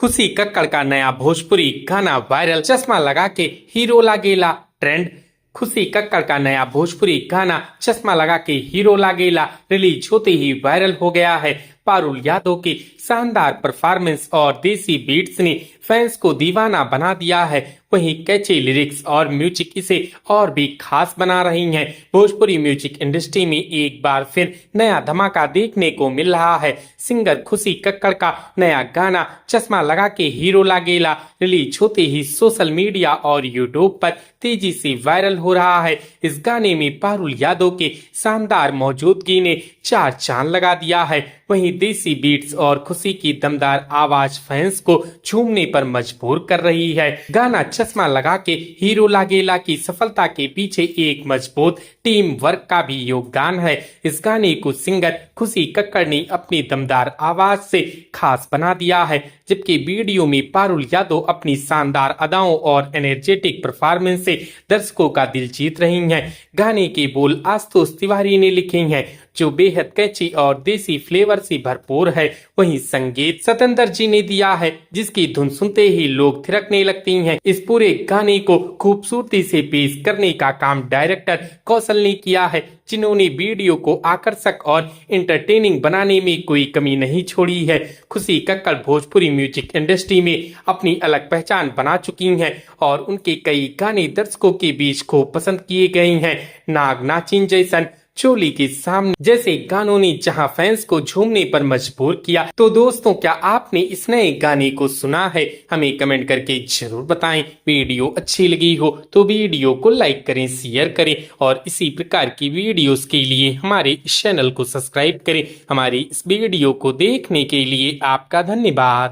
खुशी कक्कड़ का नया भोजपुरी गाना वायरल, चश्मा लगा के हीरो लागेला ट्रेंड। खुशी कक्कड़ का नया भोजपुरी गाना चश्मा लगा के हीरो लागेला रिलीज होते ही वायरल हो गया है। पारुल यादव की शानदार परफॉर्मेंस और देसी बीट्स ने फैंस को दीवाना बना दिया है। वहीं कैची लिरिक्स और म्यूजिक इसे और भी खास बना रही हैं। भोजपुरी म्यूजिक इंडस्ट्री में एक बार फिर नया धमाका देखने को मिल रहा है। सिंगर खुशी कक्कड़ का नया गाना चश्मा लगा के हीरो लागेला रिलीज होते ही सोशल मीडिया और यूट्यूब पर तेजी से वायरल हो रहा है। इस गाने में पारुल यादव के शानदार मौजूदगी ने चार चांद लगा दिया है। वहीं देसी बीट्स और खुशी की दमदार आवाज फैंस को झूमने पर मजबूर कर रही है। गाना चश्मा लगा के हीरो लागेला की सफलता के पीछे एक मजबूत टीम वर्क का भी योगदान है। इस गाने को सिंगर खुशी कक्कड़ ने अपनी दमदार आवाज से खास बना दिया है, जबकि वीडियो में पारुल यादव अपनी शानदार अदाओं और एनर्जेटिक परफॉर्मेंस से दर्शकों का दिल जीत रही हैं। गाने के बोल आशुतोष तिवारी ने लिखे हैं, जो बेहद कैची और देसी फ्लेवर से भरपूर है। वहीं संगीत सतेंद्र जी ने दिया है, जिसकी धुन सुनते ही लोग थिरकने लगती हैं। इस पूरे गाने को खूबसूरती से पेश करने का काम डायरेक्टर कौशल ने किया है, जिन्होंने वीडियो को आकर्षक और एंटरटेनिंग बनाने में कोई कमी नहीं छोड़ी है। खुशी कक्कड़ भोजपुरी म्यूजिक इंडस्ट्री में अपनी अलग पहचान बना चुकी हैं और उनके कई गाने दर्शकों के बीच खूब पसंद किए गए हैं। नाग नाचिन जैसन, चोली के सामने जैसे गानों ने जहां फैंस को झूमने पर मजबूर किया। तो दोस्तों, क्या आपने इस नए गाने को सुना है? हमें कमेंट करके जरूर बताएं। वीडियो अच्छी लगी हो तो वीडियो को लाइक करें, शेयर करें और इसी प्रकार की वीडियोस के लिए हमारे इस चैनल को सब्सक्राइब करें। हमारी इस वीडियो को देखने के लिए आपका धन्यवाद।